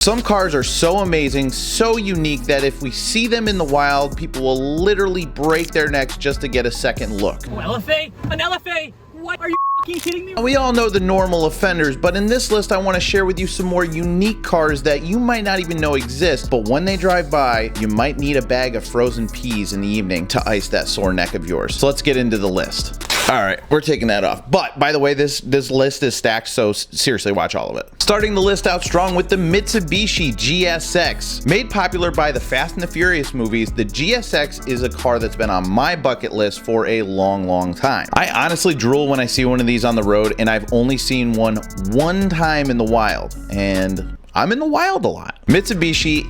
Some cars are so amazing, so unique that if we see them in the wild, people will literally break their necks just to get a second look. Oh, LFA? An LFA? What? Are you fucking kidding me? We all know the normal offenders, but in this list I want to share with you some more unique cars that you might not even know exist, but when they drive by, you might need a bag of frozen peas in the evening to ice that sore neck of yours. So let's get into the list. All right, we're taking that off. But by the way, this list is stacked, so seriously watch all of it. Starting the list out strong with the Mitsubishi Gsx. Made popular by the Fast and the Furious movies, the Gsx is a car that's been on my bucket list for a long time. I honestly drool when I see one of these on the road, and I've only seen one time in the wild, and I'm in the wild a lot. Mitsubishi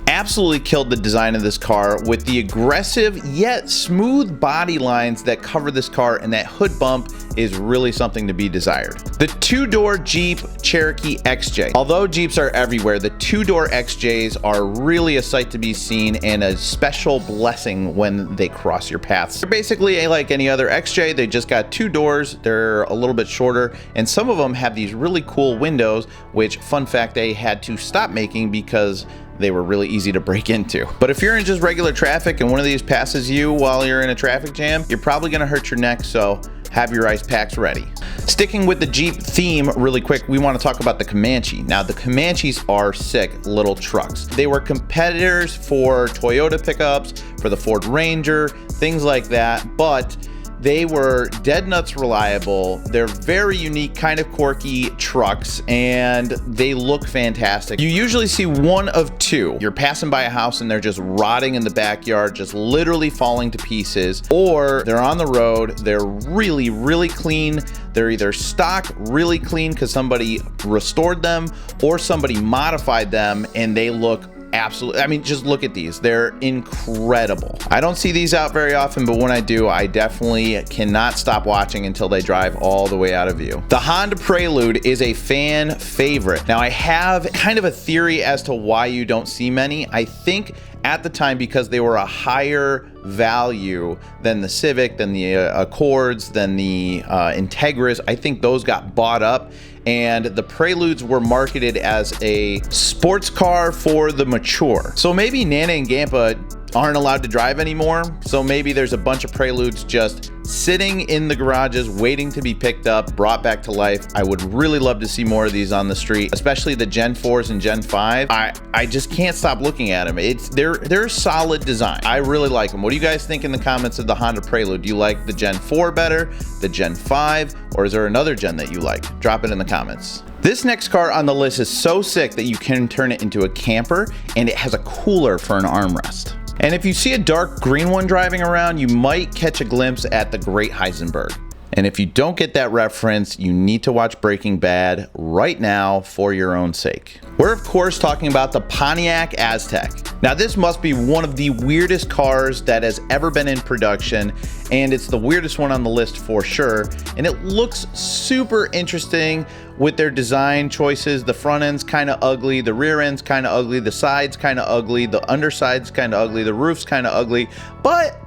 absolutely killed the design of this car with the aggressive yet smooth body lines that cover this car, and that hood bump is really something to be desired. The two-door Jeep Cherokee XJ. Although Jeeps are everywhere, the two-door XJs are really a sight to be seen and a special blessing when they cross your paths. They're basically like any other XJ, they just got two doors, they're a little bit shorter, and some of them have these really cool windows, which, fun fact, they had to stop making because they were really easy to break into. But if you're in just regular traffic and one of these passes you while you're in a traffic jam, you're probably gonna hurt your neck, so have your ice packs ready. Sticking with the Jeep theme really quick, we want to talk about the Comanche. Now, the Comanches are sick little trucks. They were competitors for Toyota pickups, for the Ford Ranger, things like that, but they were dead nuts reliable. They're very unique, kind of quirky trucks, and they look fantastic. You usually see one of two. You're passing by a house and they're just rotting in the backyard, just literally falling to pieces, or they're on the road, they're really clean. They're either stock really clean because somebody restored them or somebody modified them, and they look absolutely, I mean, just look at these. They're incredible. I don't see these out very often, but when I do, I definitely cannot stop watching until they drive all the way out of view. The Honda Prelude is a fan favorite. Now, I have kind of a theory as to why you don't see many. I think at the time, because they were a higher value than the Civic, than the Accords, than the Integras, I think those got bought up, and the Preludes were marketed as a sports car for the mature. So maybe Nana and Gampa aren't allowed to drive anymore, so maybe there's a bunch of Preludes just sitting in the garages waiting to be picked up, brought back to life. I would really love to see more of these on the street, especially the Gen 4s and Gen 5. I just can't stop looking at them. They're a solid design. I really like them. What do you guys think in the comments of the Honda Prelude? Do you like the Gen 4 better, the Gen 5, or is there another gen that you like? Drop it in the comments. This next car on the list is so sick that you can turn it into a camper, and it has a cooler for an armrest. And if you see a dark green one driving around, you might catch a glimpse at the Great Heisenberg. And if you don't get that reference, you need to watch Breaking Bad right now for your own sake. We're of course talking about the Pontiac Aztec. Now, this must be one of the weirdest cars that has ever been in production, and it's the weirdest one on the list for sure. And it looks super interesting with their design choices. The front end's kind of ugly, the rear end's kind of ugly, the side's kind of ugly, the underside's kind of ugly, the roof's kind of ugly, but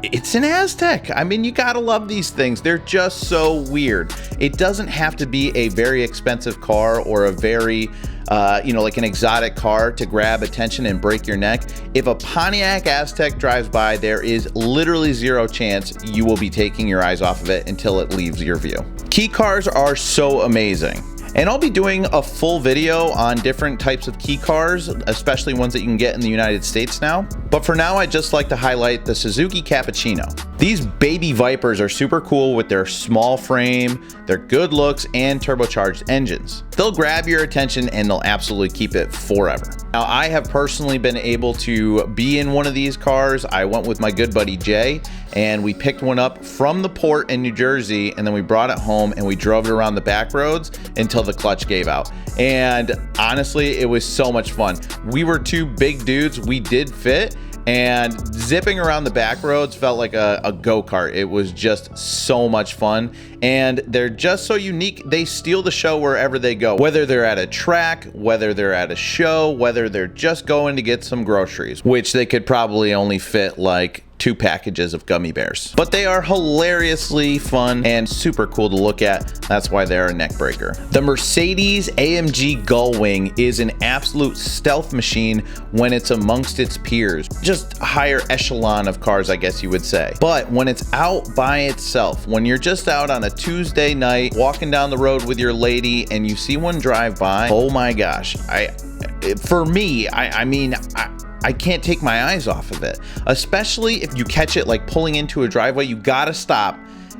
it's an Aztec. I mean, you gotta love these things. They're just so weird. It doesn't have to be a very expensive car or a very like an exotic car to grab attention and break your neck. If a Pontiac Aztec drives by, there is literally zero chance you will be taking your eyes off of it until it leaves your view. Key cars are so amazing. And I'll be doing a full video on different types of key cars, especially ones that you can get in the United States now. But for now, I'd just like to highlight the Suzuki Cappuccino. These baby Vipers are super cool with their small frame, their good looks, and turbocharged engines. They'll grab your attention and they'll absolutely keep it forever. Now, I have personally been able to be in one of these cars. I went with my good buddy Jay, and we picked one up from the port in New Jersey, and then we brought it home and we drove it around the back roads until the clutch gave out. And honestly, it was so much fun. We were two big dudes, we did fit, and zipping around the back roads felt like a go-kart. It was just so much fun, and they're just so unique. They steal the show wherever they go, whether they're at a track, whether they're at a show, whether they're just going to get some groceries, which they could probably only fit like 2 packages of gummy bears. But they are hilariously fun and super cool to look at. That's why they're a neck breaker. The Mercedes-AMG Gullwing is an absolute stealth machine when it's amongst its peers. Just a higher echelon of cars, I guess you would say. But when it's out by itself, when you're just out on a Tuesday night, walking down the road with your lady and you see one drive by, oh my gosh, for me, I can't take my eyes off of it, especially if you catch it like pulling into a driveway. You gotta stop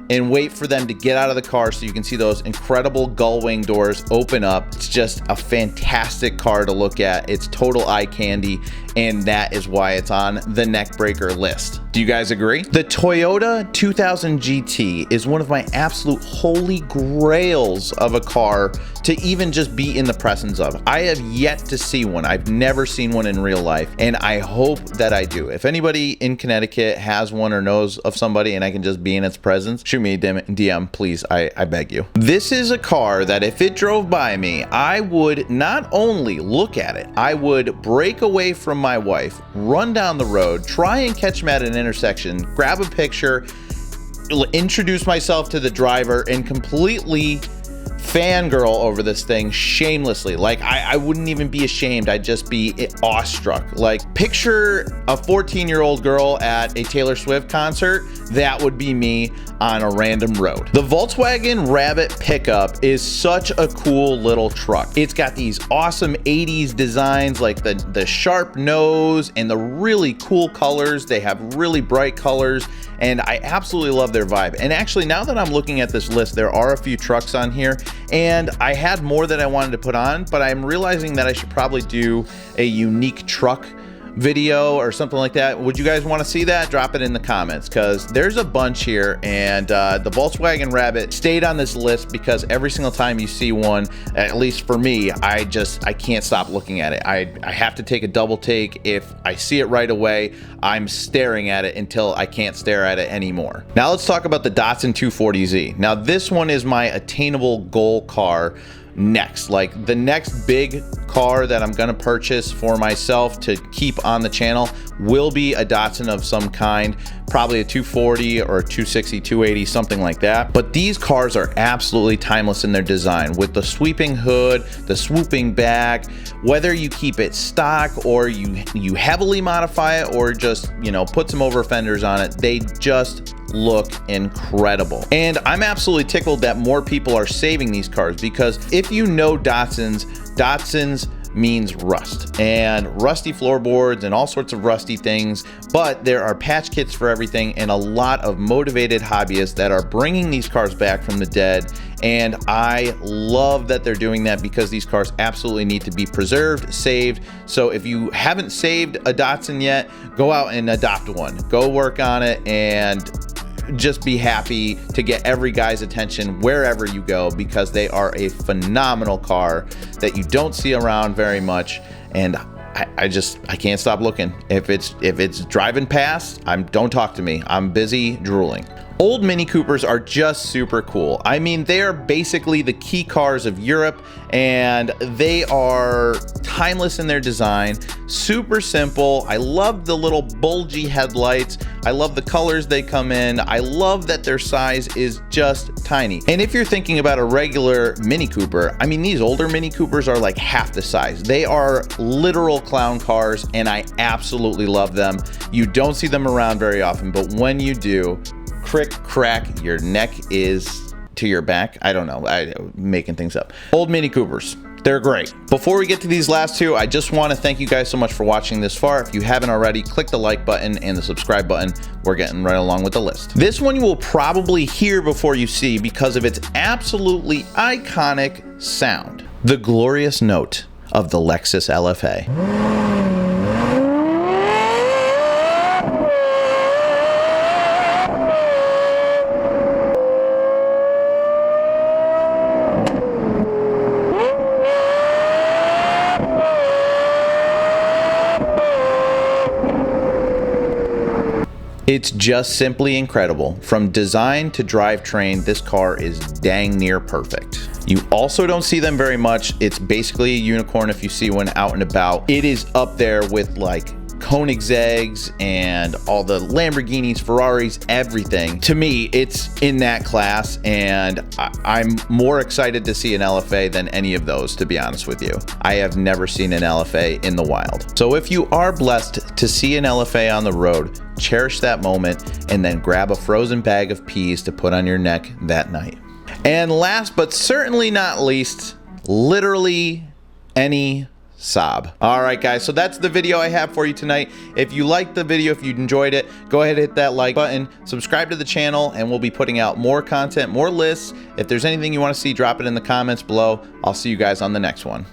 and wait for them to get out of the car so you can see those incredible gullwing doors open up. It's just a fantastic car to look at. It's total eye candy, and that is why it's on the neck breaker list. Do you guys agree? The Toyota 2000 GT is one of my absolute holy grails of a car to even just be in the presence of. I have yet to see one. I've never seen one in real life, and I hope that I do. If anybody in Connecticut has one or knows of somebody and I can just be in its presence, shoot me a DM, please. I beg you. This is a car that if it drove by me, I would not only look at it, I would break away from my wife, run down the road, try and catch him at an intersection, grab a picture, introduce myself to the driver, and completely fangirl over this thing shamelessly. Like I wouldn't even be ashamed. I'd just be awestruck. Like picture a 14-year-old girl at a Taylor Swift concert. That would be me on a random road. The Volkswagen Rabbit pickup is such a cool little truck. It's got these awesome 80s designs, like the sharp nose and the really cool colors. They have really bright colors, and I absolutely love their vibe. And actually, now that I'm looking at this list, there are a few trucks on here, and I had more that I wanted to put on, but I'm realizing that I should probably do a unique truck video or something like that. Would you guys want to see that? Drop it in the comments, because there's a bunch here, and the Volkswagen Rabbit stayed on this list because every single time you see one, at least for me, I can't stop looking at it. I have to take a double take. If I see it right away, I'm staring at it until I can't stare at it anymore. Now let's talk about the Datsun 240Z. Now this one is my attainable goal car next. Like the next big car that I'm gonna purchase for myself to keep on the channel will be a Datsun of some kind, probably a 240 or a 260, 280, something like that. But these cars are absolutely timeless in their design, with the sweeping hood, the swooping back, whether you keep it stock or you heavily modify it or just, you know, put some over fenders on it, they just look incredible. And I'm absolutely tickled that more people are saving these cars, because if you know Datsuns means rust and rusty floorboards and all sorts of rusty things, but there are patch kits for everything and a lot of motivated hobbyists that are bringing these cars back from the dead. And I love that they're doing that, because these cars absolutely need to be preserved, saved. So if you haven't saved a Datsun yet, go out and adopt one, go work on it, and just be happy to get every guy's attention wherever you go, because they are a phenomenal car that you don't see around very much. And I can't stop looking. If it's driving past, don't talk to me. I'm busy drooling. Old Mini Coopers are just super cool. I mean, they are basically the key cars of Europe, and they are timeless in their design, super simple. I love the little bulgy headlights. I love the colors they come in. I love that their size is just tiny. And if you're thinking about a regular Mini Cooper, I mean, these older Mini Coopers are like half the size. They are literal clown cars, and I absolutely love them. You don't see them around very often, but when you do, crick crack, your neck is to your back. I don't know, I'm making things up. Old Mini Coopers, they're great. Before we get to these last two, I just want to thank you guys so much for watching this far. If you haven't already, click the like button and the subscribe button. We're getting right along with the list. This one you will probably hear before you see, because of its absolutely iconic sound. The glorious note of the Lexus LFA. It's just simply incredible. From design to drivetrain, this car is dang near perfect. You also don't see them very much. It's basically a unicorn if you see one out and about. It is up there with like Koenigsegg's and all the Lamborghinis, Ferraris, everything. To me, it's in that class, and I'm more excited to see an LFA than any of those, to be honest with you. I have never seen an LFA in the wild. So if you are blessed to see an LFA on the road, cherish that moment and then grab a frozen bag of peas to put on your neck that night. And last but certainly not least, literally any saab. All right, guys, so that's the video I have for you tonight. If you liked the video, if you enjoyed it, go ahead and hit that like button, subscribe to the channel, and we'll be putting out more content, more lists. If there's anything you want to see, drop it in the comments below. I'll see you guys on the next one.